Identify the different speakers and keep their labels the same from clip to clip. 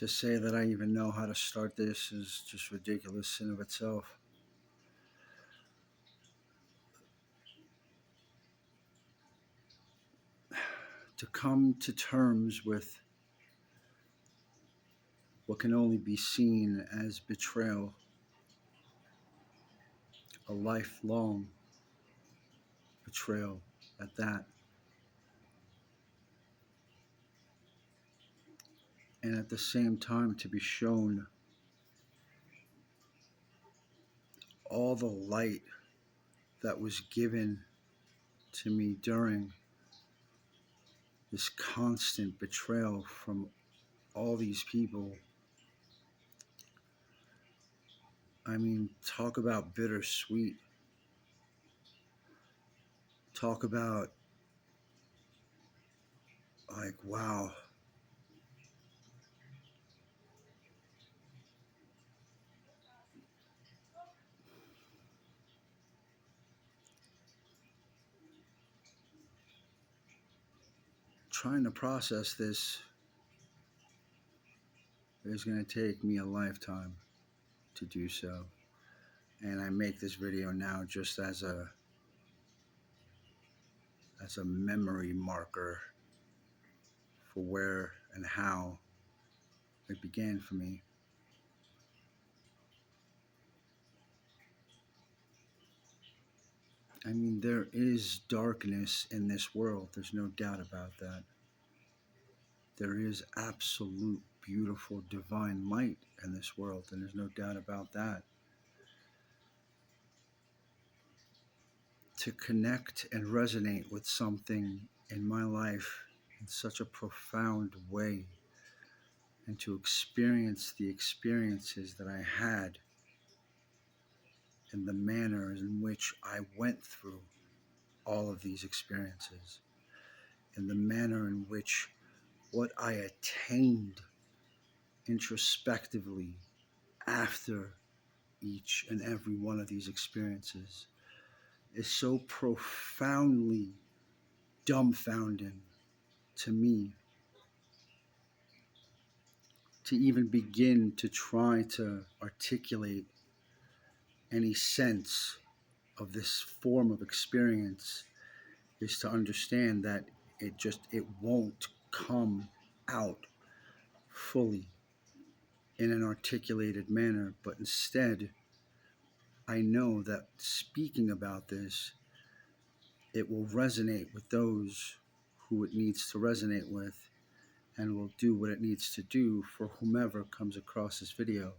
Speaker 1: To say that I even know how to start this is just ridiculous in of itself. To come to terms with what can only be seen as betrayal, a lifelong betrayal at that, and at the same time to be shown all the light that was given to me during this constant betrayal from all these people. I mean, talk about bittersweet. Talk about, like, wow. Trying to process this is going to take me a lifetime to do so. And I make this video now just as a memory marker for where and how it began for me. I mean, there is darkness in this world. There's no doubt about that. There is absolute, beautiful, divine light in this world, and there's no doubt about that. To connect and resonate with something in my life in such a profound way, and to experience the experiences that I had and the manner in which I went through all of these experiences, and the manner in which what I attained introspectively after each and every one of these experiences is so profoundly dumbfounding to me to even begin to try to articulate any sense of this form of experience, is to understand that it won't come out fully in an articulated manner, but instead I know that speaking about this, it will resonate with those who it needs to resonate with, and will do what it needs to do for whomever comes across this video.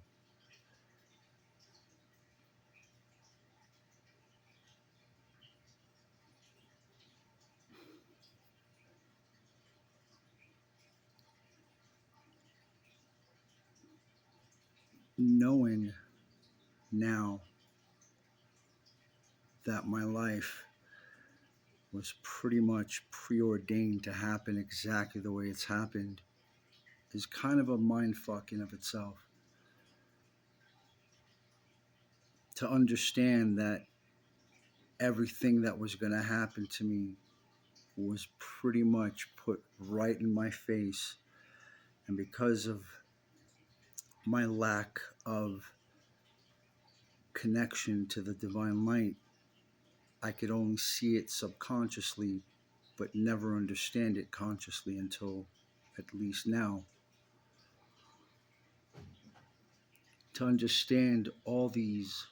Speaker 1: Knowing now that my life was pretty much preordained to happen exactly the way it's happened is kind of a mind fuck in of itself. To understand that everything that was going to happen to me was pretty much put right in my face, and because of my lack of connection to the divine light, I could only see it subconsciously, but never understand it consciously until at least now. To understand all these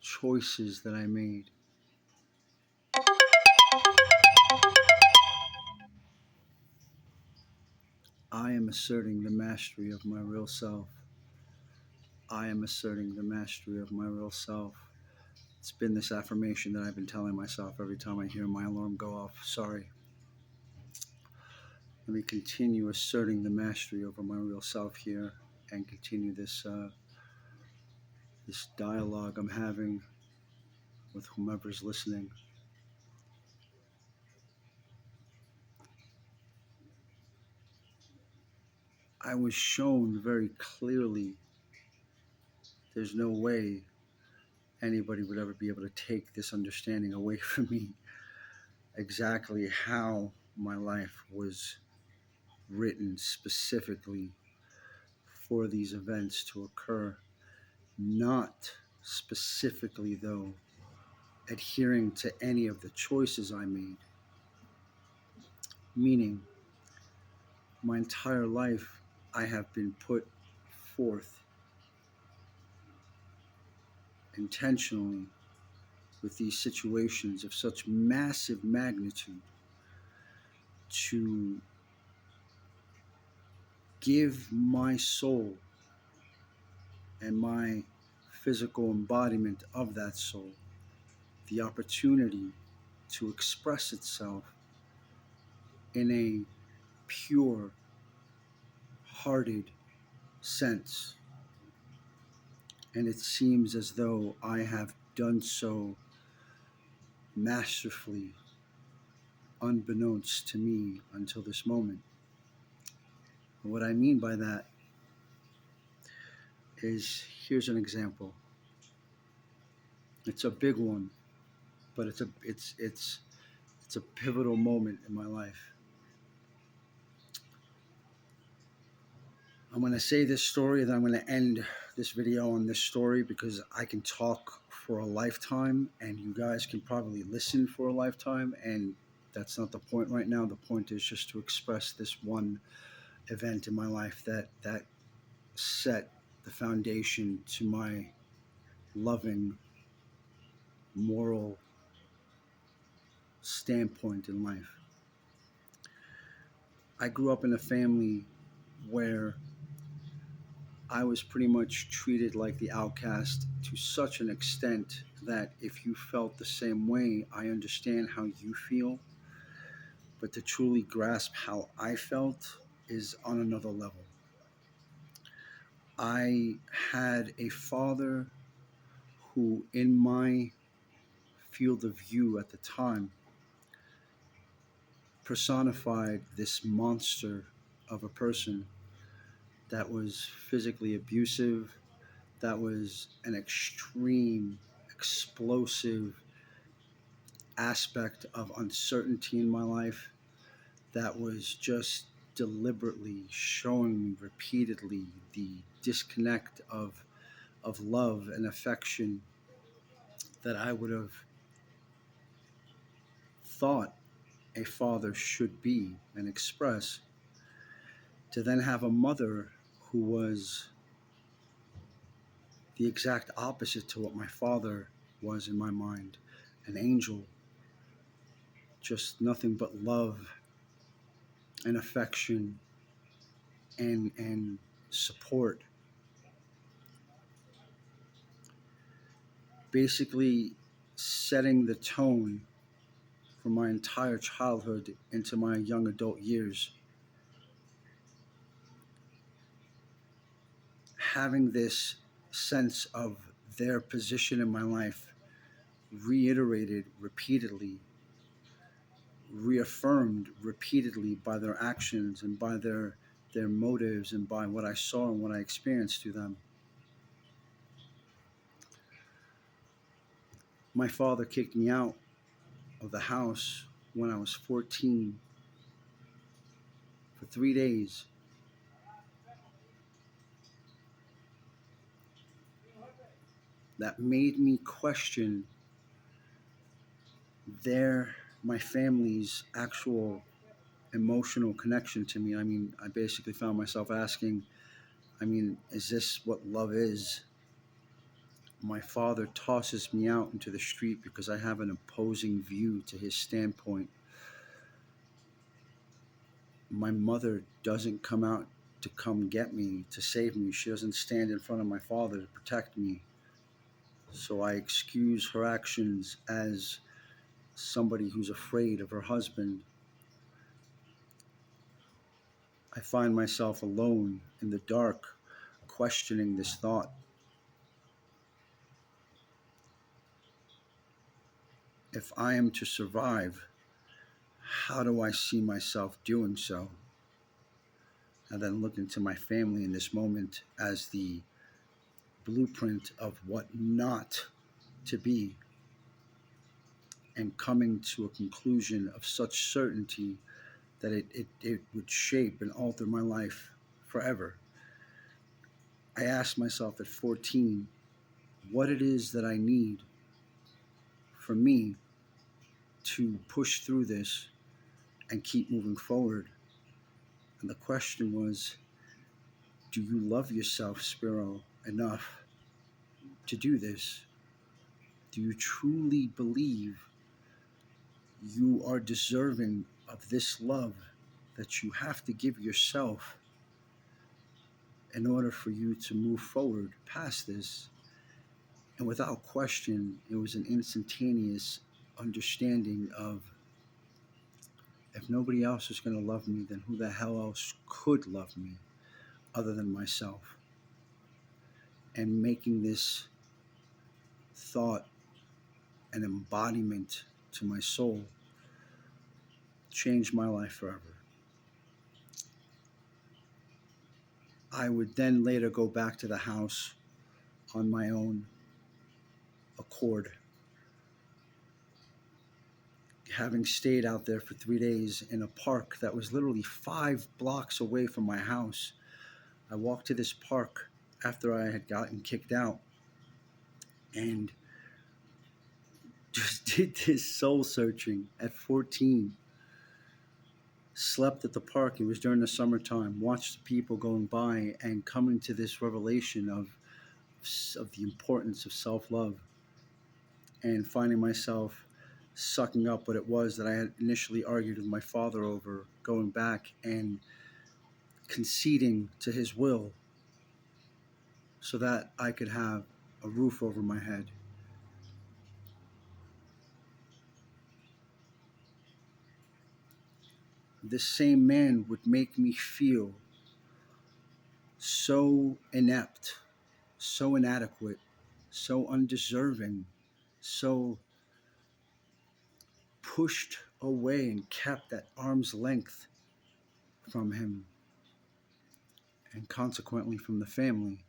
Speaker 1: choices that I made, I am asserting the mastery of my real self. I am asserting the mastery of my real self. It's been this affirmation that I've been telling myself every time I hear my alarm go off. Sorry. Let me continue asserting the mastery over my real self here, and continue this dialogue I'm having with whomever's listening. I was shown very clearly there's no way anybody would ever be able to take this understanding away from me, exactly how my life was written specifically for these events to occur, not specifically, though, adhering to any of the choices I made. Meaning, my entire life, I have been put forth intentionally with these situations of such massive magnitude to give my soul and my physical embodiment of that soul the opportunity to express itself in a pure hearted sense. And it seems as though I have done so masterfully, unbeknownst to me until this moment. And what I mean by that is, here's an example. It's a big one, but it's a pivotal moment in my life. I'm going to say this story, and then I'm going to end this video on this story, because I can talk for a lifetime and you guys can probably listen for a lifetime, and that's not the point right now. The point is just to express this one event in my life that set the foundation to my loving, moral standpoint in life. I grew up in a family where I was pretty much treated like the outcast, to such an extent that if you felt the same way, I understand how you feel. But to truly grasp how I felt is on another level. I had a father who, in my field of view at the time, personified this monster of a person that was physically abusive, that was an extreme, explosive aspect of uncertainty in my life, that was just deliberately showing me repeatedly the disconnect of love and affection that I would have thought a father should be and express. To then have a mother who was the exact opposite to what my father was in my mind, an angel, just nothing but love and affection and support. Basically setting the tone for my entire childhood into my young adult years. Having this sense of their position in my life reiterated repeatedly, reaffirmed repeatedly by their actions and by their motives and by what I saw and what I experienced through them. My father kicked me out of the house when I was 14 for 3 days. That made me question my family's actual emotional connection to me. I mean, I basically found myself asking, is this what love is? My father tosses me out into the street because I have an opposing view to his standpoint. My mother doesn't come out to come get me, to save me. She doesn't stand in front of my father to protect me. So I excuse her actions as somebody who's afraid of her husband. I find myself alone in the dark, questioning this thought. If I am to survive, how do I see myself doing so? And then look into my family in this moment as the blueprint of what not to be, and coming to a conclusion of such certainty that it would shape and alter my life forever. I asked myself at 14 what it is that I need for me to push through this and keep moving forward. And the question was, do you love yourself, Spiro, enough to do this? Do you truly believe you are deserving of this love that you have to give yourself in order for you to move forward past this? And without question, it was an instantaneous understanding of, if nobody else is going to love me, then who the hell else could love me other than myself? And making this thought an embodiment to my soul changed my life forever. I would then later go back to the house on my own accord, having stayed out there for 3 days in a park that was literally 5 blocks away from my house. I walked to this park after I had gotten kicked out and just did this soul searching at 14. Slept at the park. It was during the summertime. Watched the people going by and coming to this revelation of the importance of self-love, and finding myself sucking up what it was that I had initially argued with my father over, going back and conceding to his will so that I could have a roof over my head. This same man would make me feel so inept, so inadequate, so undeserving, so pushed away and kept at arm's length from him, and consequently from the family.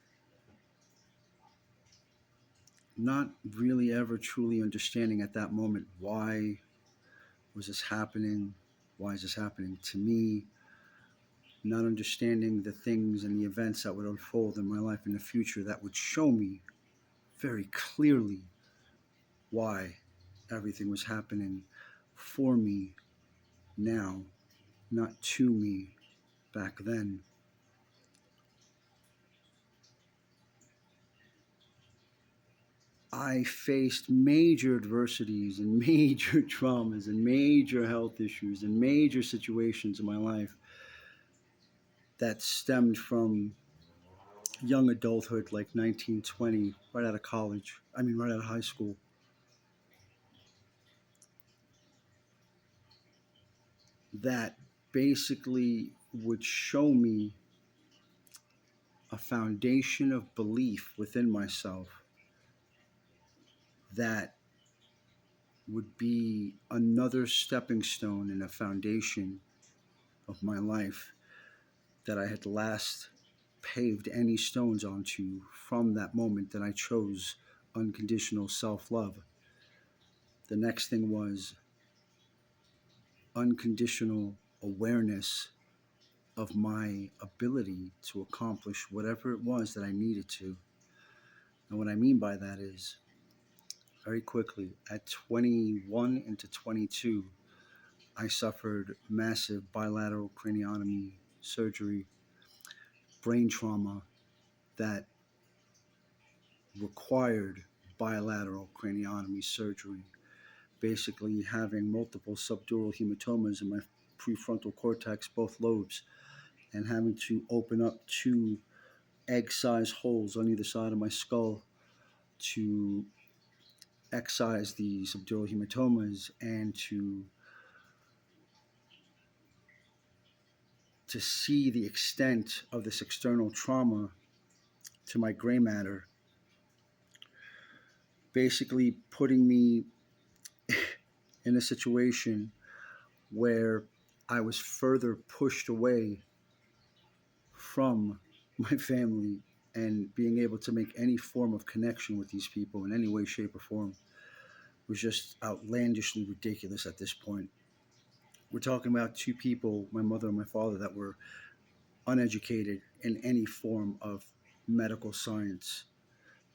Speaker 1: Not really ever truly understanding at that moment, why was this happening? Why is this happening to me? Not understanding the things and the events that would unfold in my life in the future that would show me very clearly why everything was happening for me now, not to me back then. I faced major adversities and major traumas and major health issues and major situations in my life that stemmed from young adulthood, like 19, 20, right out of college. Right out of high school. That basically would show me a foundation of belief within myself that would be another stepping stone and a foundation of my life that I had last paved any stones onto from that moment that I chose unconditional self-love. The next thing was unconditional awareness of my ability to accomplish whatever it was that I needed to. And what I mean by that is, very quickly, at 21 into 22, I suffered massive bilateral craniotomy surgery, brain trauma that required bilateral craniotomy surgery, basically having multiple subdural hematomas in my prefrontal cortex, both lobes, and having to open up 2 egg-sized holes on either side of my skull to excise the subdural hematomas and to see the extent of this external trauma to my gray matter, basically putting me in a situation where I was further pushed away from my family and being able to make any form of connection with these people in any way, shape, or form was just outlandishly ridiculous at this point. We're talking about two people, my mother and my father, that were uneducated in any form of medical science.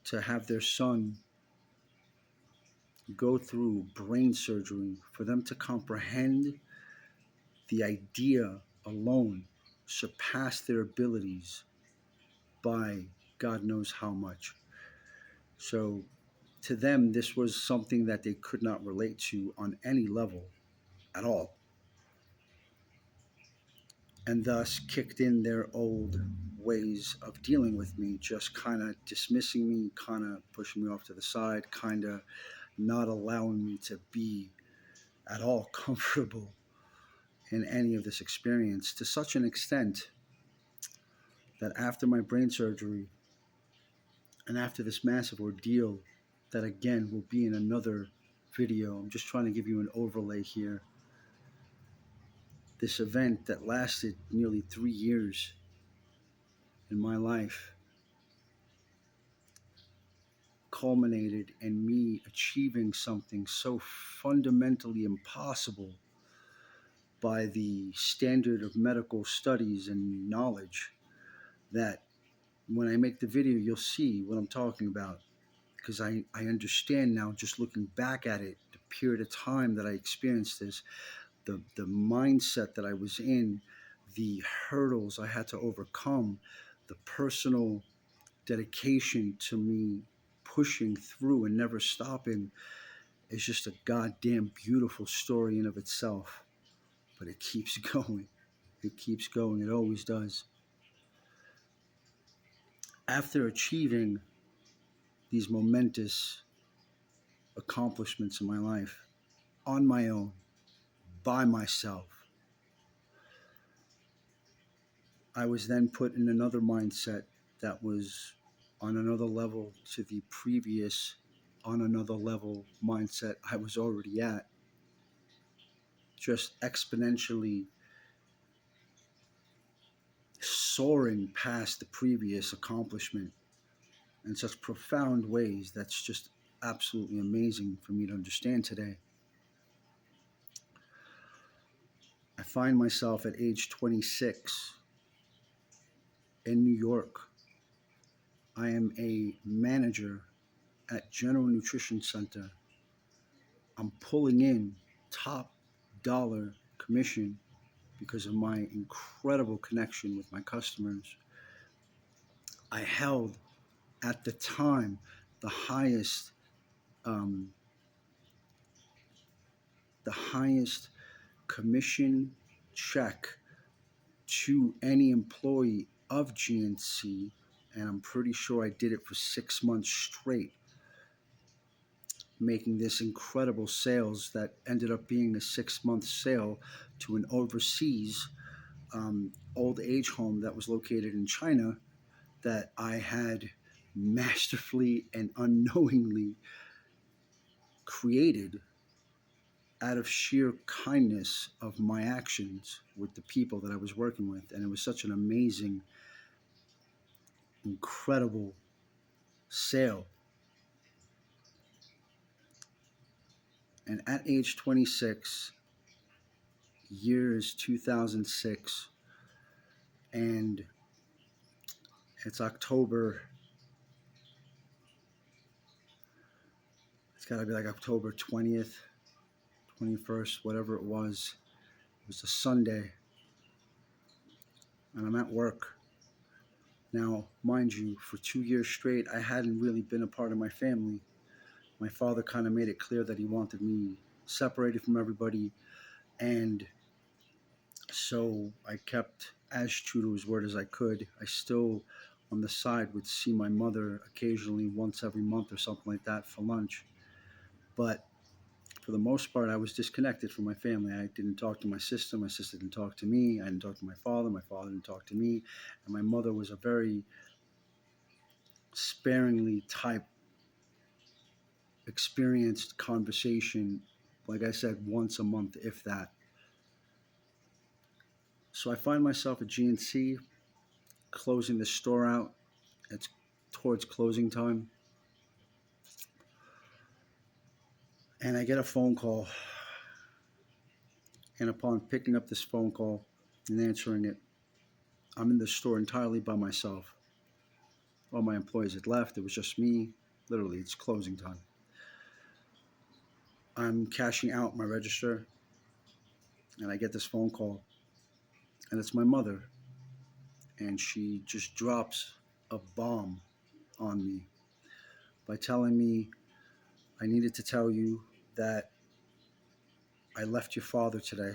Speaker 1: To have their son go through brain surgery, for them to comprehend the idea alone surpassed their abilities by God knows how much. So to them, this was something that they could not relate to on any level at all, and thus kicked in their old ways of dealing with me, just kind of dismissing me, kind of pushing me off to the side, kind of not allowing me to be at all comfortable in any of this experience, to such an extent that after my brain surgery and after this massive ordeal, that again will be in another video, I'm just trying to give you an overlay here. This event that lasted nearly 3 years in my life culminated in me achieving something so fundamentally impossible by the standard of medical studies and knowledge that when I make the video, you'll see what I'm talking about. Because I understand now, just looking back at it, the period of time that I experienced this, the mindset that I was in, the hurdles I had to overcome, the personal dedication to me pushing through and never stopping is just a goddamn beautiful story in of itself. But it keeps going. It keeps going. It always does. After achieving these momentous accomplishments in my life on my own, by myself, I was then put in another mindset that was on another level to the previous on another level mindset I was already at, just exponentially soaring past the previous accomplishment in such profound ways that's just absolutely amazing for me to understand today. I find myself at age 26 in New York. I am a manager at General Nutrition Center. I'm pulling in top dollar commission because of my incredible connection with my customers. I held at the time the highest um, commission check to any employee of GNC, and I'm pretty sure I did it for 6 months straight, making this incredible sales that ended up being a 6-month sale to an overseas old age home that was located in China that I had masterfully and unknowingly created out of sheer kindness of my actions with the people that I was working with. And it was such an amazing, incredible sale. And at age 26, year is 2006, and it's October. It's got to be like October 20th, 21st, whatever it was. It was a Sunday, and I'm at work. Now, mind you, for 2 years straight, I hadn't really been a part of my family. My father kind of made it clear that he wanted me separated from everybody, and so I kept as true to his word as I could. I still, on the side, would see my mother occasionally once every month or something like that for lunch. But for the most part, I was disconnected from my family. I didn't talk to my sister. My sister didn't talk to me. I didn't talk to my father. My father didn't talk to me. And my mother was a very sparingly type experienced conversation, like I said, once a month, if that. So I find myself at GNC closing the store out. It's towards closing time. And I get a phone call And upon picking up this phone call and answering it, I'm in the store entirely by myself. All my employees had left. It was just me. Literally, it's closing time. I'm cashing out my register, and I get this phone call, and it's my mother, and she just drops a bomb on me by telling me, I needed to tell you that I left your father today,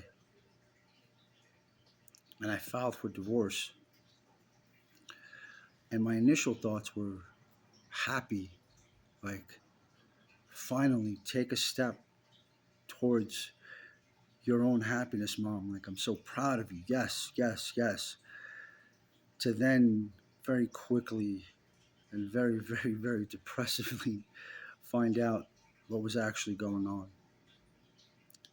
Speaker 1: and I filed for divorce. And my initial thoughts were happy, like, finally take a step towards your own happiness, Mom. Like, I'm so proud of you. Yes, yes, yes. To then very quickly and very, very, very depressively find out what was actually going on.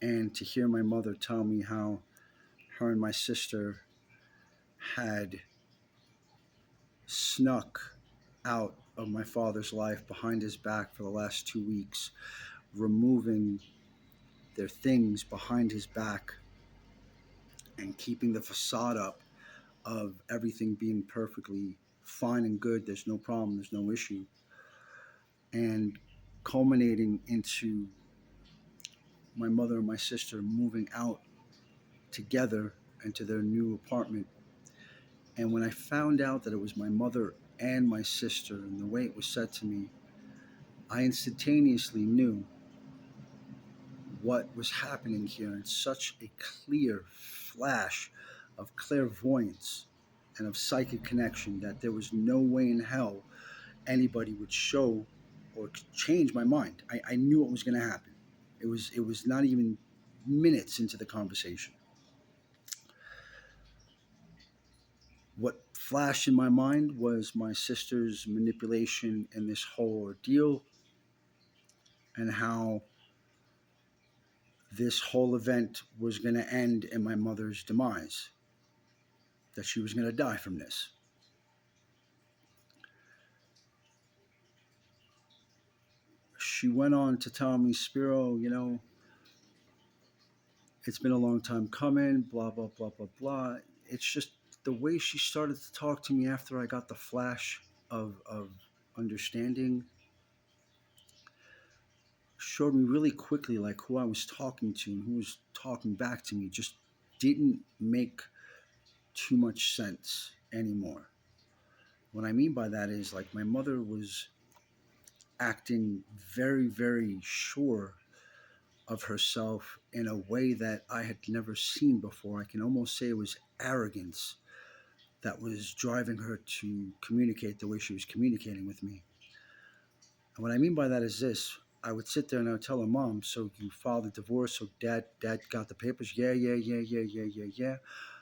Speaker 1: And to hear my mother tell me how her and my sister had snuck out of my father's life behind his back for the last 2 weeks, removing their things behind his back and keeping the facade up of everything being perfectly fine and good. There's no problem, there's no issue. And culminating into my mother and my sister moving out together into their new apartment. And when I found out that it was my mother and my sister, and the way it was said to me, I instantaneously knew what was happening here in such a clear flash of clairvoyance and of psychic connection that there was no way in hell anybody would show or change my mind. I knew what was going to happen. It was not even minutes into the conversation. What flashed in my mind was my sister's manipulation in this whole ordeal, and how this whole event was going to end in my mother's demise, that she was going to die from this. She went on to tell me, Spiro, it's been a long time coming, blah, blah, blah, blah, blah. It's just the way she started to talk to me after I got the flash of understanding showed me really quickly like who I was talking to and who was talking back to me just didn't make too much sense anymore. What I mean by that is, like, my mother was acting very, very sure of herself in a way that I had never seen before. I can almost say it was arrogance that was driving her to communicate the way she was communicating with me. And what I mean by that is this. I would sit there and I would tell her, Mom, so you filed a divorce, so dad got the papers? Yeah, yeah, yeah, yeah, yeah, yeah, yeah.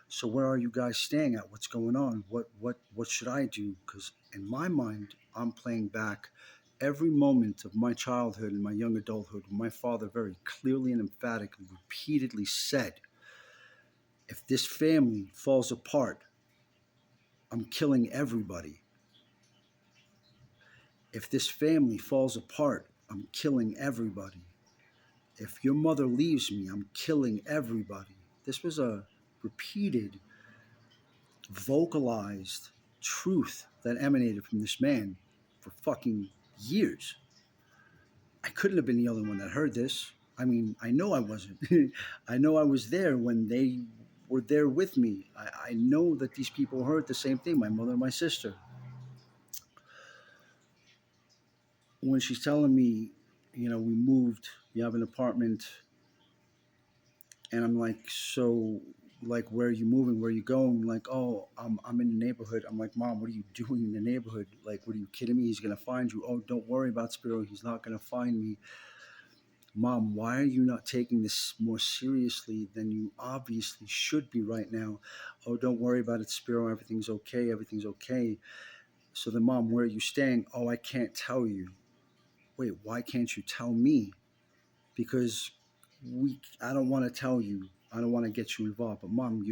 Speaker 1: So where are you guys staying at? What's going on? What should I do? Because in my mind, I'm playing back every moment of my childhood and my young adulthood when my father very clearly and emphatically repeatedly said, if this family falls apart, I'm killing everybody. If this family falls apart, I'm killing everybody. If your mother leaves me, I'm killing everybody. This was a repeated, vocalized truth that emanated from this man for fucking years. I couldn't have been the only one that heard this. I mean, I know I wasn't. I know I was there when they were there with me. I know that these people heard the same thing, my mother and my sister. When she's telling me, we moved, you have an apartment, and I'm like, so, like, where are you moving? Where are you going? Like, oh, I'm in the neighborhood. I'm like, Mom, what are you doing in the neighborhood? Like, what are you kidding me? He's going to find you. Oh, don't worry about Spiro. He's not going to find me. Mom, why are you not taking this more seriously than you obviously should be right now? Oh, don't worry about it, Spiro. Everything's okay. Everything's okay. So then, Mom, where are you staying? Oh, I can't tell you. Wait, why can't you tell me? Because I don't want to tell you. I don't want to get you involved. But Mom,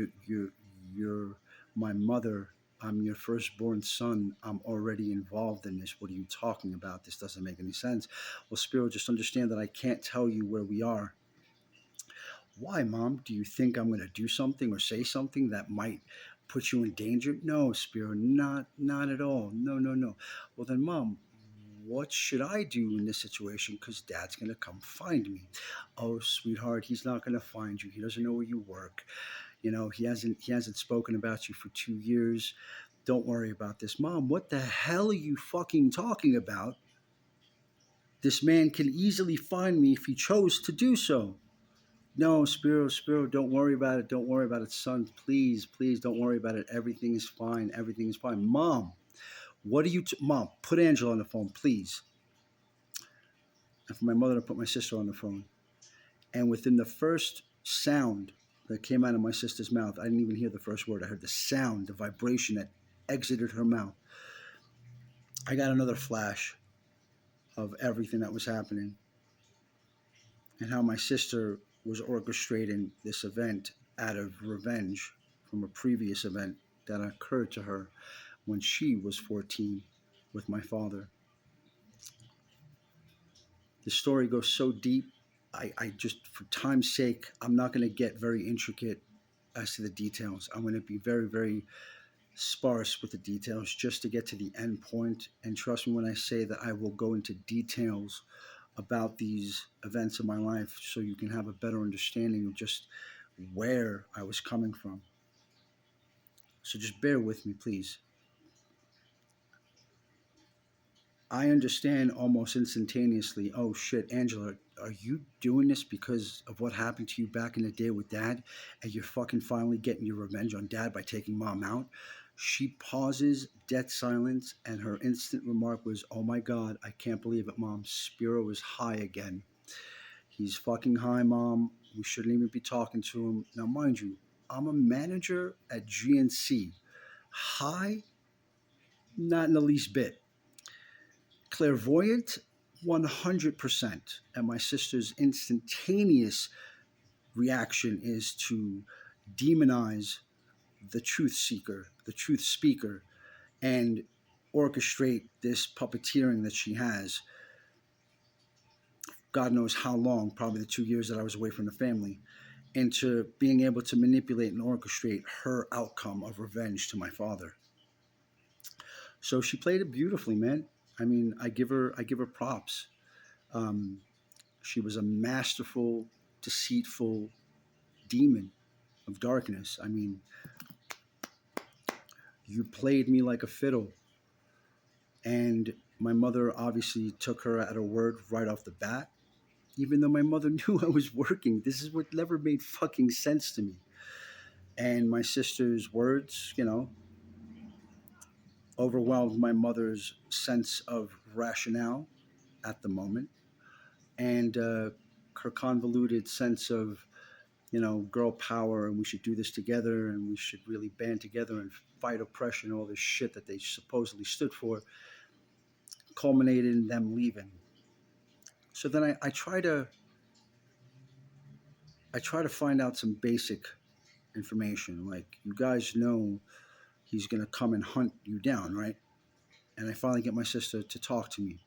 Speaker 1: you're my mother. I'm your firstborn son. I'm already involved in this. What are you talking about? This doesn't make any sense. Well, Spiro, just understand that I can't tell you where we are. Why, Mom? Do you think I'm going to do something or say something that might put you in danger? No, Spiro, not at all. No, no, no. Well, then, Mom, what should I do in this situation? Because Dad's going to come find me. Oh, sweetheart, he's not going to find you. He doesn't know where you work. He hasn't spoken about you for 2 years. Don't worry about this. Mom, what the hell are you fucking talking about? This man can easily find me if he chose to do so. No, Spiro, don't worry about it. Don't worry about it, son. Please, please don't worry about it. Everything is fine. Everything is fine. Mom, what are you... Mom, put Angela on the phone, please. And for my mother to put my sister on the phone. And within the first sound that came out of my sister's mouth, I didn't even hear the first word. I heard the sound, the vibration that exited her mouth. I got another flash of everything that was happening and how my sister was orchestrating this event out of revenge from a previous event that occurred to her when she was 14 with my father. The story goes so deep. I just, for time's sake, I'm not going to get very intricate as to the details. I'm going to be very, very sparse with the details just to get to the end point. And trust me when I say that I will go into details about these events in my life so you can have a better understanding of just where I was coming from. So just bear with me, please. I understand almost instantaneously, oh shit, Angela, are you doing this because of what happened to you back in the day with Dad? And you're fucking finally getting your revenge on Dad by taking Mom out? She pauses, dead silence, and her instant remark was, oh my God, I can't believe it, Mom. Spiro is high again. He's fucking high, Mom. We shouldn't even be talking to him. Now, mind you, I'm a manager at GNC. High? Not in the least bit. Clairvoyant? 100%. And my sister's instantaneous reaction is to demonize the truth seeker, the truth speaker, and orchestrate this puppeteering that she has. God knows how long, probably the 2 years that I was away from the family, into being able to manipulate and orchestrate her outcome of revenge to my father. So she played it beautifully, man. I mean, I give her props. Um, she was a masterful, deceitful demon of darkness. I mean, you played me like a fiddle. And my mother obviously took her at her word right off the bat, even though my mother knew I was working. This is what never made fucking sense to me. And my sister's words, overwhelmed my mother's sense of rationale at the moment. And her convoluted sense of, girl power, and we should do this together, and we should really band together and fight oppression, and all this shit that they supposedly stood for, culminated in them leaving. So then I try to find out some basic information, like, you guys know he's gonna come and hunt you down, right? And I finally get my sister to talk to me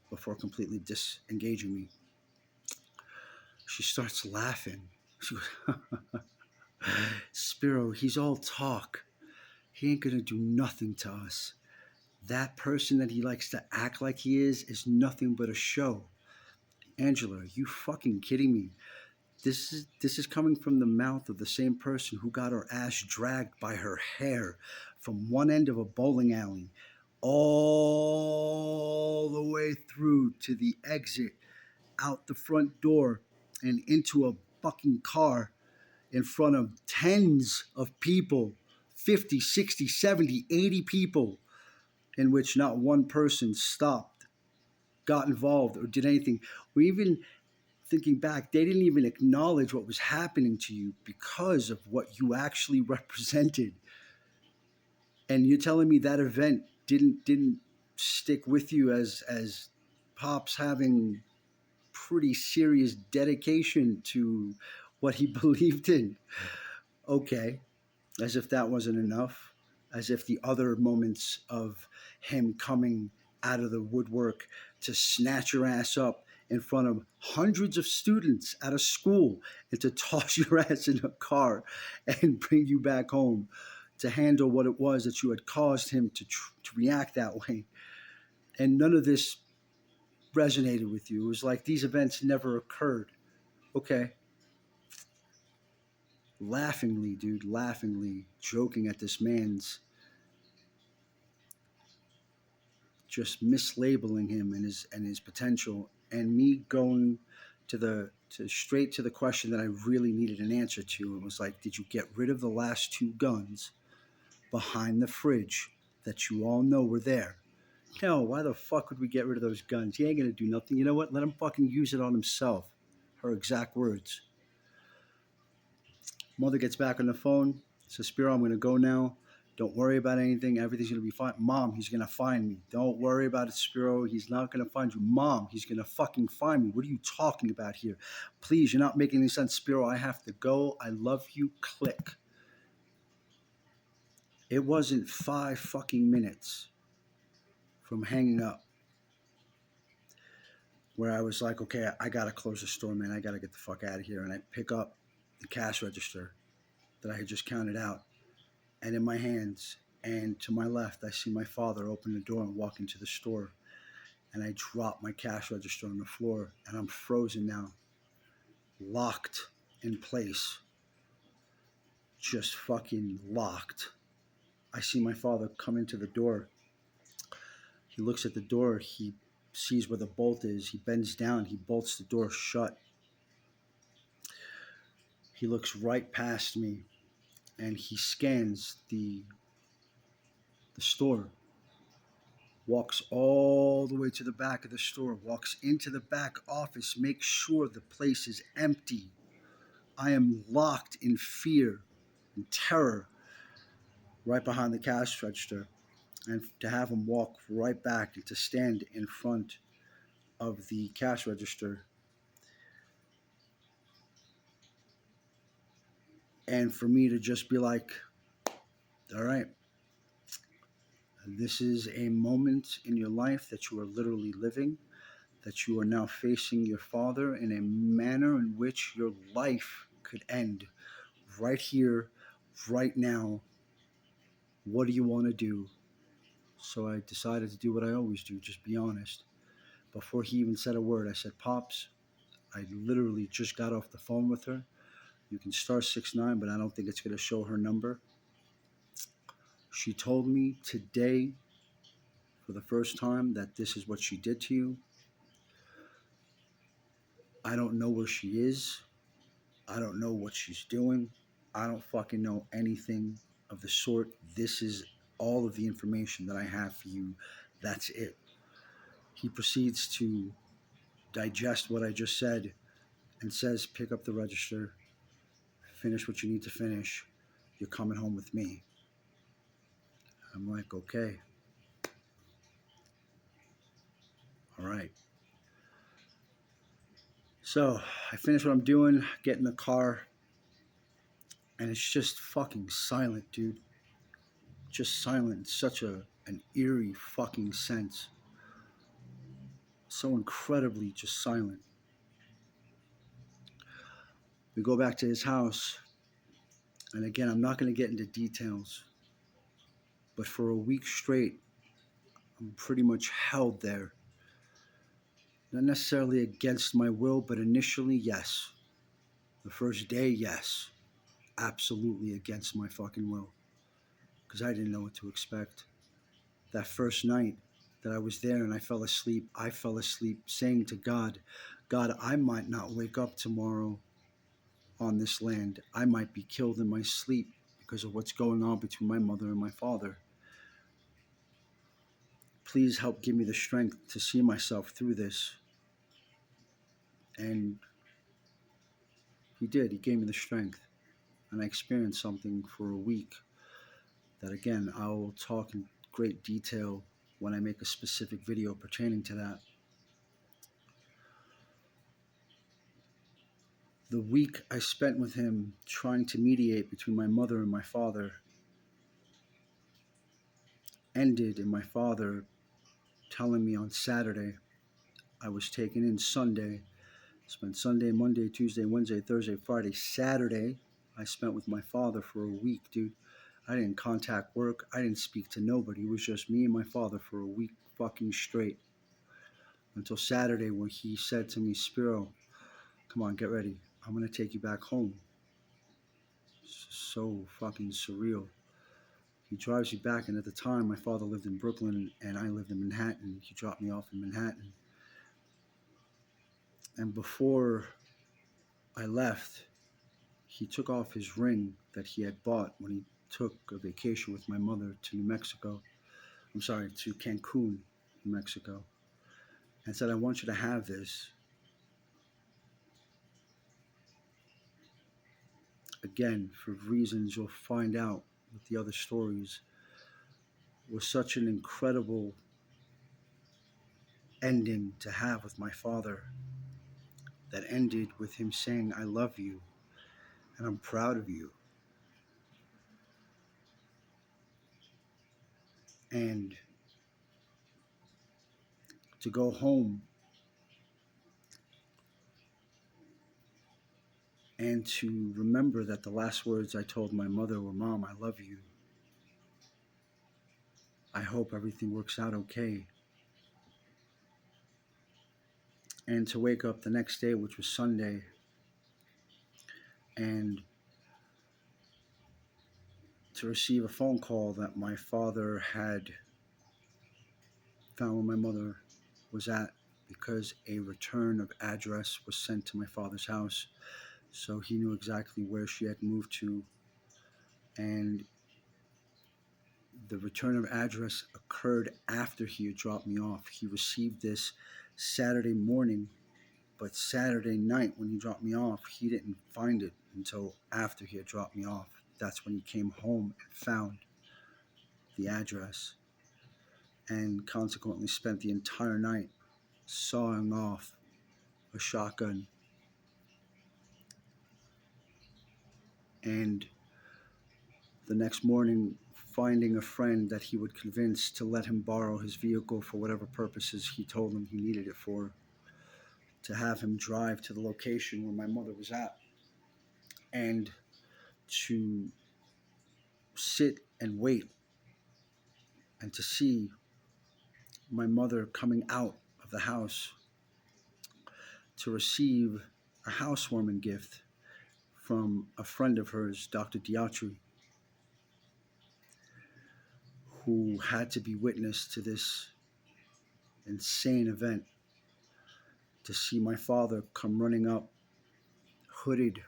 Speaker 1: before completely disengaging me. She starts laughing. She goes, Spiro, he's all talk. He ain't gonna do nothing to us. That person that he likes to act like he is nothing but a show. Angela, are you fucking kidding me? This is coming from the mouth of the same person who got her ass dragged by her hair from one end of a bowling alley all the way through to the exit out the front door and into a fucking car in front of tens of people, 50, 60, 70, 80 people, in which not one person stopped, got involved, or did anything. Or even thinking back, they didn't even acknowledge what was happening to you because of what you actually represented. And you're telling me that event didn't stick with you as Pops having pretty serious dedication to what he believed in. Okay, as if that wasn't enough, as if the other moments of him coming out of the woodwork to snatch your ass up in front of hundreds of students at a school and to toss your ass in a car and bring you back home to handle what it was that you had caused him to react that way. And none of this resonated with you. It was like these events never occurred. Okay. Laughingly, dude, laughingly, joking at this man's just mislabeling him and his potential, and me going to straight to the question that I really needed an answer to. It was like, did you get rid of the last two guns behind the fridge that you all know were there? No, why the fuck would we get rid of those guns? He ain't gonna do nothing. You know what? Let him fucking use it on himself. Her exact words. Mother gets back on the phone, says, Spiro, I'm gonna go now. Don't worry about anything. Everything's going to be fine. Mom, he's going to find me. Don't worry about it, Spiro. He's not going to find you. Mom, he's going to fucking find me. What are you talking about here? Please, you're not making any sense, Spiro. I have to go. I love you. Click. It wasn't 5 fucking minutes from hanging up where I was like, okay, I got to close the store, man. I got to get the fuck out of here. And I pick up the cash register that I had just counted out. And in my hands, and to my left, I see my father open the door and walk into the store. And I drop my cash register on the floor, and I'm frozen now, locked in place, just fucking locked. I see my father come into the door. He looks at the door. He sees where the bolt is. He bends down. He bolts the door shut. He looks right past me, and he scans the store, walks all the way to the back of the store, walks into the back office, makes sure the place is empty. I am locked in fear and terror right behind the cash register, and to have him walk right back and to stand in front of the cash register, and for me to just be like, all right, this is a moment in your life that you are literally living, that you are now facing your father in a manner in which your life could end right here, right now. What do you want to do? So I decided to do what I always do, just be honest. Before he even said a word, I said, Pops, I literally just got off the phone with her. You can star 69, but I don't think it's going to show her number. She told me today, for the first time, that this is what she did to you. I don't know where she is. I don't know what she's doing. I don't fucking know anything of the sort. This is all of the information that I have for you. That's it. He proceeds to digest what I just said and says, pick up the register, finish what you need to finish. You're coming home with me. I'm like, okay. All right. So I finish what I'm doing, get in the car, and it's just fucking silent, dude. Just silent in such an eerie fucking sense. So incredibly just silent. We go back to his house, and again, I'm not going to get into details, but for a week straight, I'm pretty much held there. Not necessarily against my will, but initially, yes. The first day, yes. Absolutely against my fucking will. Because I didn't know what to expect. That first night that I was there and I fell asleep saying to God, God, I might not wake up tomorrow on this land. I might be killed in my sleep because of what's going on between my mother and my father. Please help give me the strength to see myself through this. And he did. He gave me the strength. And I experienced something for a week that, again, I will talk in great detail when I make a specific video pertaining to that. The week I spent with him trying to mediate between my mother and my father ended in my father telling me on Saturday, I was taken in Sunday. Spent Sunday, Monday, Tuesday, Wednesday, Thursday, Friday, Saturday. I spent with my father for a week, dude. I didn't contact work. I didn't speak to nobody. It was just me and my father for a week fucking straight. Until Saturday when he said to me, Spiro, come on, get ready. I'm going to take you back home. So fucking surreal. He drives you back, and at the time, my father lived in Brooklyn and I lived in Manhattan. He dropped me off in Manhattan. And before I left, he took off his ring that he had bought when he took a vacation with my mother to New Mexico. I'm sorry, to Cancun, New Mexico. And said, I want you to have this. Again, for reasons you'll find out with the other stories, was such an incredible ending to have with my father that ended with him saying, I love you and I'm proud of you. And to go home and to remember that the last words I told my mother were, Mom, I love you. I hope everything works out okay. And to wake up the next day, which was Sunday, and to receive a phone call that my father had found where my mother was at because a return of address was sent to my father's house. So he knew exactly where she had moved to. And the return of address occurred after he had dropped me off. He received this Saturday morning, but Saturday night when he dropped me off, he didn't find it until after he had dropped me off. That's when he came home and found the address, and consequently spent the entire night sawing off a shotgun. And the next morning, finding a friend that he would convince to let him borrow his vehicle for whatever purposes he told him he needed it for, to have him drive to the location where my mother was at, and to sit and wait and to see my mother coming out of the house to receive a housewarming gift from a friend of hers, Dr. Diatri, who had to be witness to this insane event, to see my father come running up, hooded,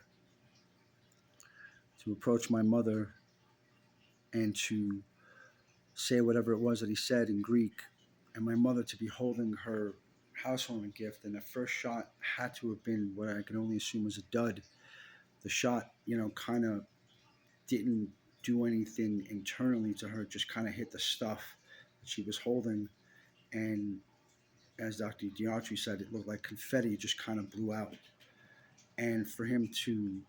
Speaker 1: to approach my mother and to say whatever it was that he said in Greek, and my mother to be holding her housewarming gift. And the first shot had to have been what I can only assume was a dud. The shot, kind of didn't do anything internally to her, just kind of hit the stuff that she was holding. And as Dr. Diatri said, it looked like confetti. It just kind of blew out. And for him to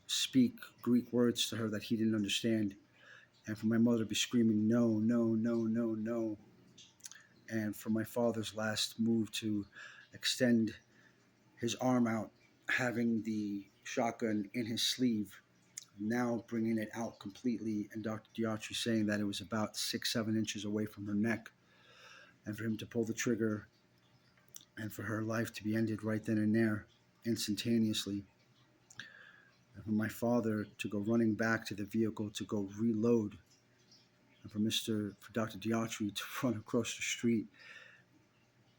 Speaker 1: speak Greek words to her that he didn't understand, and for my mother to be screaming, no, no, no, no, no, and for my father's last move to extend his arm out, having the shotgun in his sleeve, now bringing it out completely, and Dr. Diatri saying that it was about 6-7 inches away from her neck, and for him to pull the trigger and for her life to be ended right then and there, instantaneously. And for my father to go running back to the vehicle to go reload, and for Dr. Diatri to run across the street,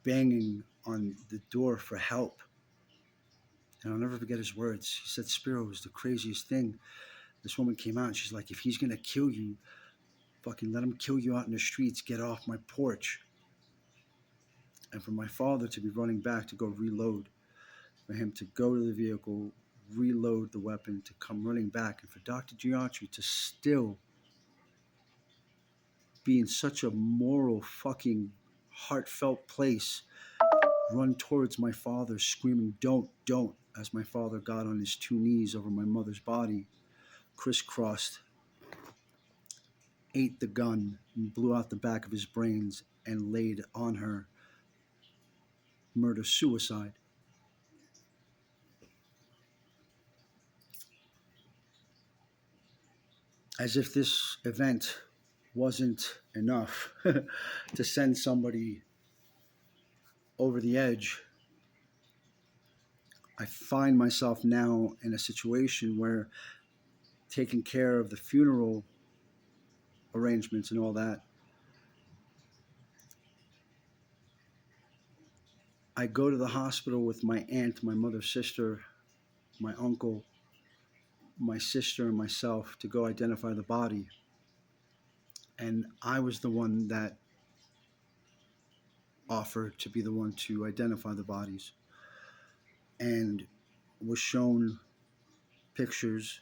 Speaker 1: banging on the door for help. And I'll never forget his words. He said, Spiro, was the craziest thing. This woman came out and she's like, if he's going to kill you, fucking let him kill you out in the streets. Get off my porch. And for my father to be running back to go reload, for him to go to the vehicle, reload the weapon, to come running back, and for Dr. Diatri to still be in such a moral, fucking heartfelt place, run towards my father screaming, don't, as my father got on his 2 knees over my mother's body, crisscrossed, ate the gun, and blew out the back of his brains and laid on her murder-suicide. As if this event wasn't enough to send somebody over the edge, I find myself now in a situation where taking care of the funeral arrangements and all that, I go to the hospital with my aunt, my mother's sister, my uncle, my sister, and myself to go identify the body. And I was the one that offered to be the one to identify the bodies, and was shown pictures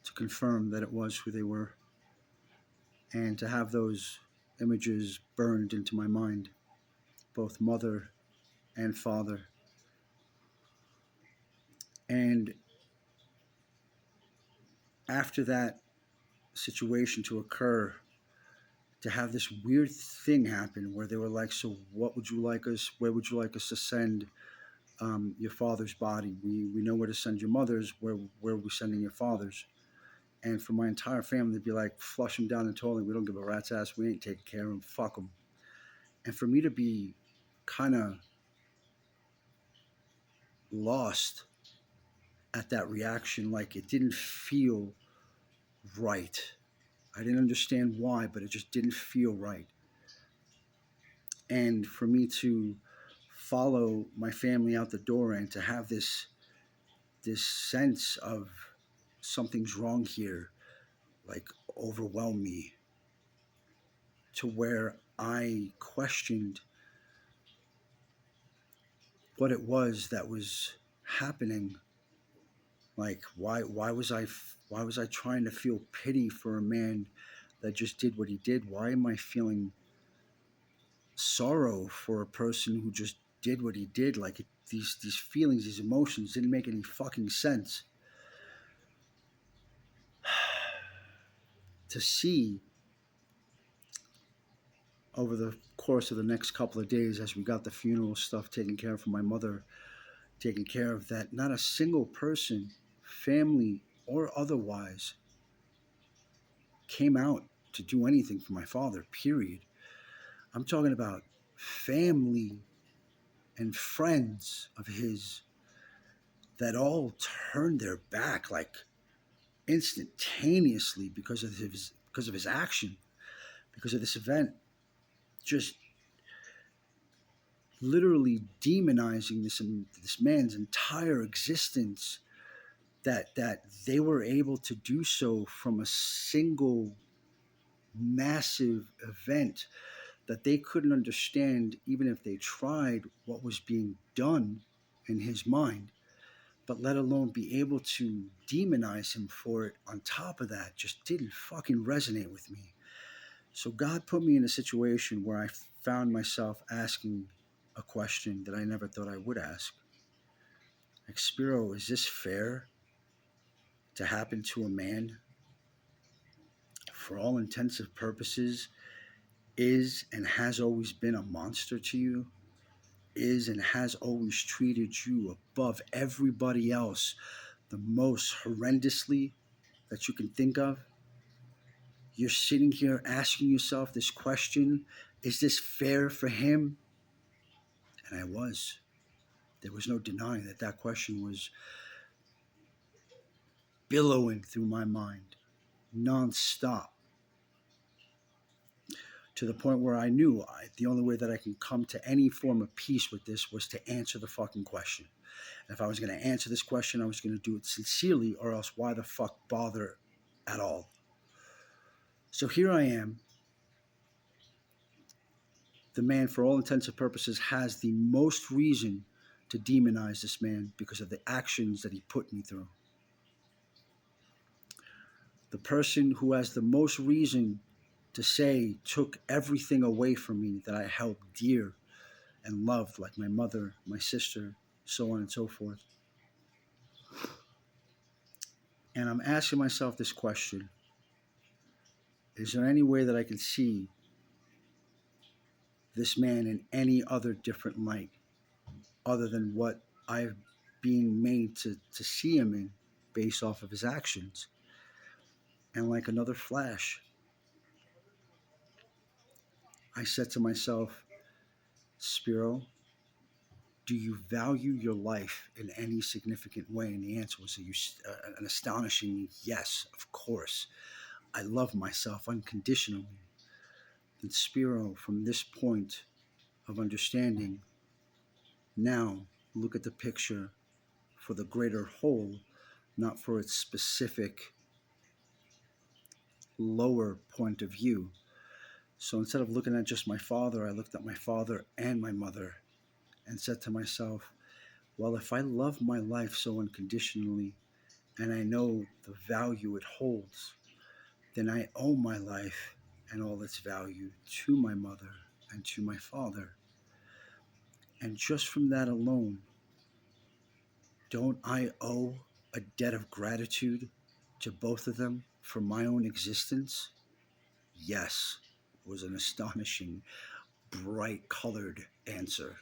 Speaker 1: to confirm that it was who they were, and to have those images burned into my mind, both mother and father. And after that situation to occur, to have this weird thing happen where they were like, so what would you like us, where would you like us to send your father's body? We know where to send your mother's, where are we sending your father's? And for my entire family to be like, flush him down the toilet, we don't give a rat's ass, we ain't taking care of him, fuck him. And for me to be kind of lost at that reaction, like it didn't feel right. I didn't understand why, but it just didn't feel right. And for me to follow my family out the door and to have this sense of something's wrong here, like, overwhelm me, to where I questioned what it was that was happening. Like, why was I trying to feel pity for a man that just did what he did? Why am I feeling sorrow for a person who just did what he did? Like, these feelings, these emotions didn't make any fucking sense. To see over the course of the next couple of days, as we got the funeral stuff taken care of for my mother, taken care of, that not a single person, family or otherwise, came out to do anything for my father, period. I'm talking about family and friends of his that all turned their back, like, instantaneously because of his action, because of this event, just literally demonizing this man's entire existence, that they were able to do so from a single massive event that they couldn't understand, even if they tried, what was being done in his mind, but let alone be able to demonize him for it. On top of that, just didn't fucking resonate with me. So God put me in a situation where I found myself asking a question that I never thought I would ask. Like, Spiro, is this fair to happen to a man? For all intents and purposes, is and has always been a monster to you, is and has always treated you above everybody else the most horrendously that you can think of. You're sitting here asking yourself this question, is this fair for him? And I was. There was no denying that that question was billowing through my mind nonstop, to the point where I knew the only way that I can come to any form of peace with this was to answer the fucking question. And if I was going to answer this question, I was going to do it sincerely, or else why the fuck bother at all? So here I am. The man, for all intents and purposes, has the most reason to demonize this man because of the actions that he put me through. The person who has the most reason to say took everything away from me that I held dear and loved, like my mother, my sister, so on and so forth. And I'm asking myself this question: is there any way that I can see this man in any other different light? other than what I've being made to see him in based off of his actions. And like another flash, I said to myself, Spiro, do you value your life in any significant way? And the answer was an astonishing yes, of course. I love myself unconditionally. And Spiro, from this point of understanding, now look at the picture for the greater whole, not for its specific lower point of view. So instead of looking at just my father, I looked at my father and my mother and said to myself, well, if I love my life so unconditionally and I know the value it holds, then I owe my life and all its value to my mother and to my father. And just from that alone, don't I owe a debt of gratitude to both of them for my own existence? Yes, was an astonishing, bright colored answer.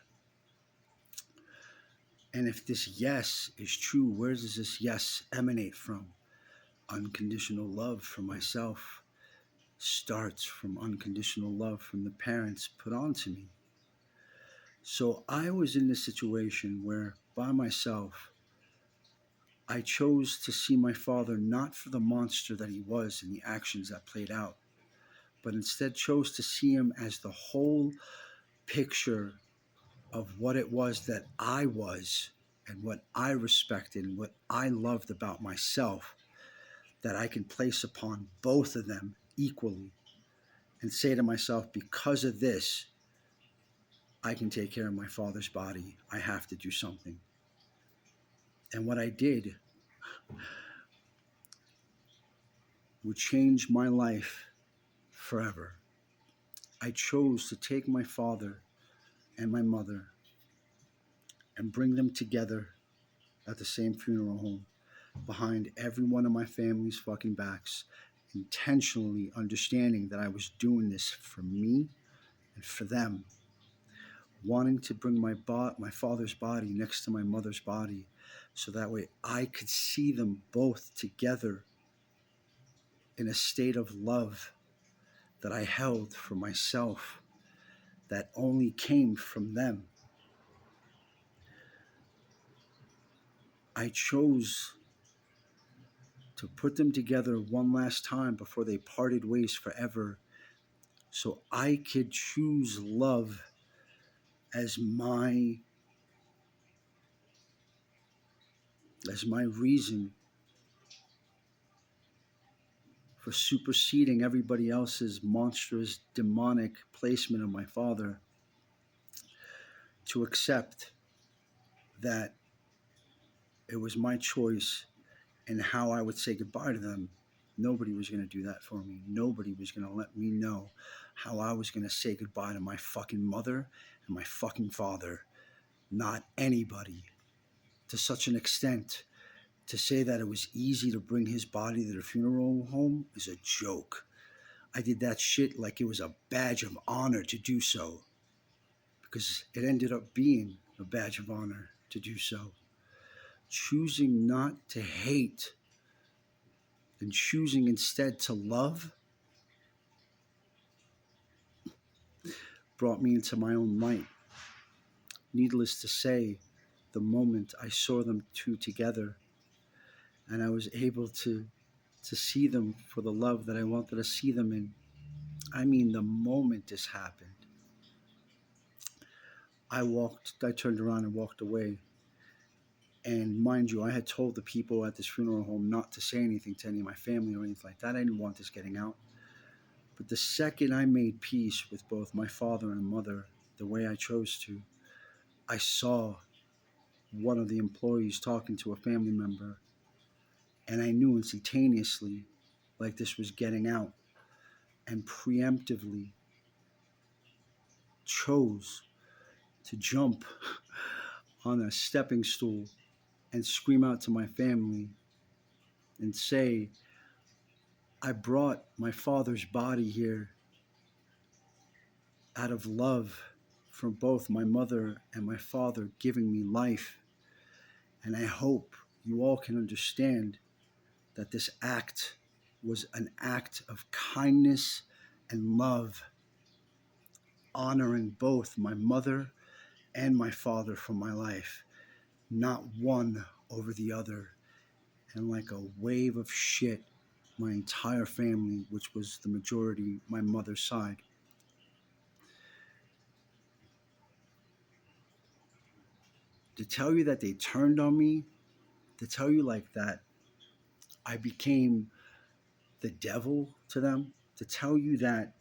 Speaker 1: And if this yes is true, where does this yes emanate from? Unconditional love for myself starts from unconditional love from the parents put onto me. So I was in this situation where by myself, I chose to see my father not for the monster that he was in the actions that played out, but instead chose to see him as the whole picture of what it was that I was and what I respected and what I loved about myself that I can place upon both of them equally and say to myself, because of this, I can take care of my father's body. I have to do something. And what I did would change my life forever. I chose to take my father and my mother and bring them together at the same funeral home behind every one of my family's fucking backs, intentionally understanding that I was doing this for me and for them, wanting to bring my father's body next to my mother's body so that way I could see them both together in a state of love that I held for myself that only came from them. I chose to put them together one last time before they parted ways forever so I could choose love as my reason for superseding everybody else's monstrous demonic placement of my father, to accept that it was my choice and how I would say goodbye to them. Nobody was going to do that for me. Nobody was going to let me know how I was going to say goodbye to my fucking mother and my fucking father. Not anybody. To such an extent, to say that it was easy to bring his body to the funeral home is a joke. I did that shit like it was a badge of honor to do so, because it ended up being a badge of honor to do so. Choosing not to hate and choosing instead to love brought me into my own light. Needless to say, the moment I saw them two together and I was able to see them for the love that I wanted to see them in, I mean, the moment this happened, I turned around and walked away. And mind you, I had told the people at this funeral home not to say anything to any of my family or anything like that. I didn't want this getting out. But the second I made peace with both my father and mother, the way I chose to, I saw one of the employees talking to a family member, and I knew instantaneously like this was getting out, and preemptively chose to jump on a stepping stool and scream out to my family and say, I brought my father's body here out of love for both my mother and my father giving me life. And I hope you all can understand that this act was an act of kindness and love, honoring both my mother and my father for my life, not one over the other. And like a wave of shit, my entire family, which was the majority my mother's side, to tell you that they turned on me, to tell you like that I became the devil to them, to tell you that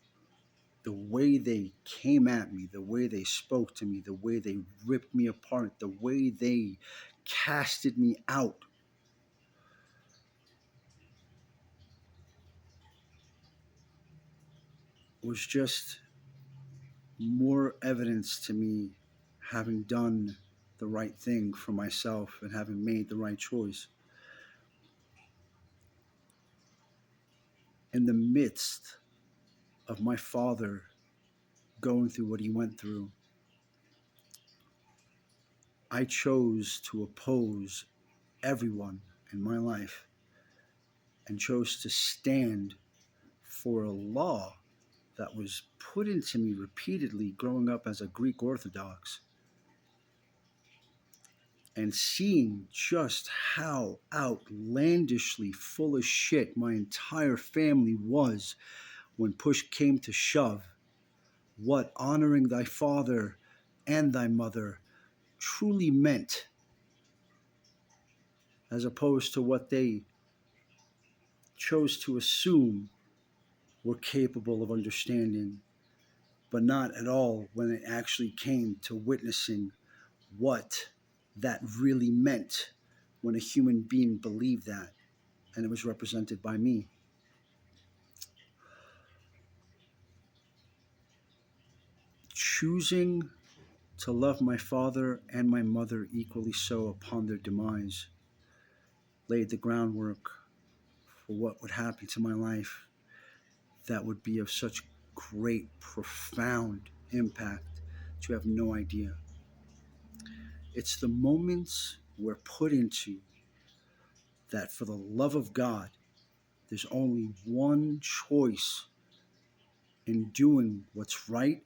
Speaker 1: the way they came at me, the way they spoke to me, the way they ripped me apart, the way they casted me out was just more evidence to me having done the right thing for myself and having made the right choice. In the midst of my father going through what he went through, I chose to oppose everyone in my life and chose to stand for a law that was put into me repeatedly growing up as a Greek Orthodox, and seeing just how outlandishly full of shit my entire family was when push came to shove, what honoring thy father and thy mother truly meant, as opposed to what they chose to assume were capable of understanding, but not at all when it actually came to witnessing what that really meant when a human being believed that, and it was represented by me. Choosing to love my father and my mother equally so upon their demise laid the groundwork for what would happen to my life that would be of such great, profound impact that you have no idea. It's the moments we're put into that, for the love of God, there's only one choice in doing what's right,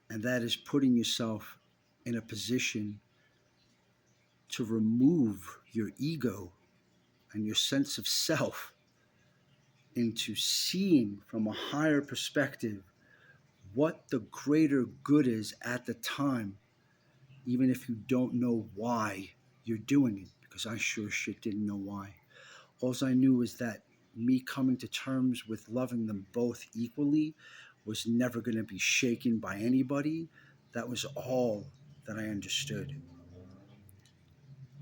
Speaker 1: and that is putting yourself in a position to remove your ego and your sense of self into seeing from a higher perspective what the greater good is at the time, even if you don't know why you're doing it, because I sure shit didn't know why. All I knew is that me coming to terms with loving them both equally was never going to be shaken by anybody. That was all that I understood.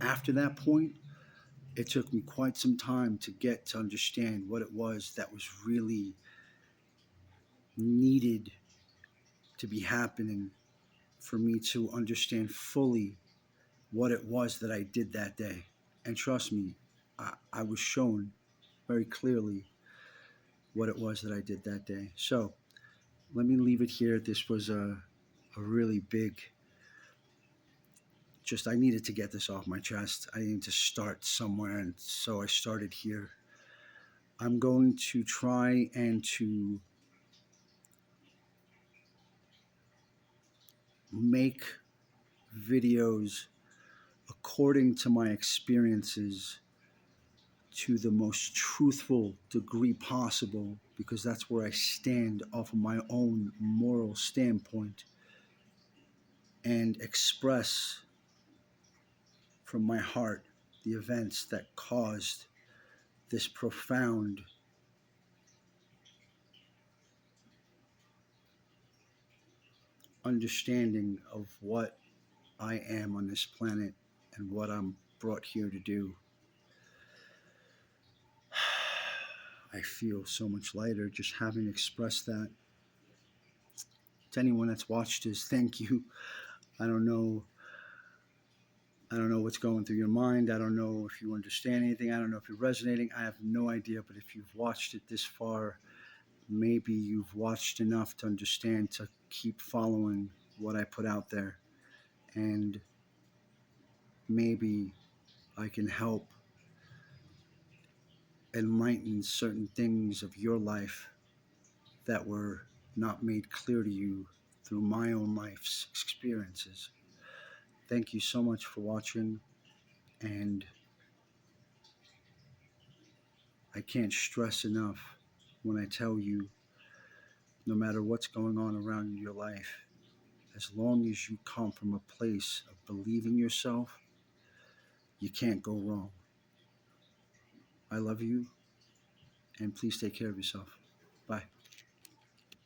Speaker 1: After that point, it took me quite some time to get to understand what it was that was really needed to be happening for me to understand fully what it was that I did that day. And trust me, I was shown very clearly what it was that I did that day. So let me leave it here. This was a really big, just I needed to get this off my chest. I needed to start somewhere, and so I started here. I'm going to try and to make videos according to my experiences to the most truthful degree possible, because that's where I stand off of my own moral standpoint, and express from my heart the events that caused this profound understanding of what I am on this planet and what I'm brought here to do. I feel so much lighter just having expressed that. To anyone that's watched this, thank you. I don't know what's going through your mind. I don't know if you understand anything. I don't know if you're resonating. I have no idea. But if you've watched it this far, maybe you've watched enough to understand to keep following what I put out there, and maybe I can help enlighten certain things of your life that were not made clear to you through my own life's experiences. Thank you so much for watching, and I can't stress enough when I tell you, no matter what's going on around in your life, as long as you come from a place of believing yourself, you can't go wrong. I love you, and please take care of yourself.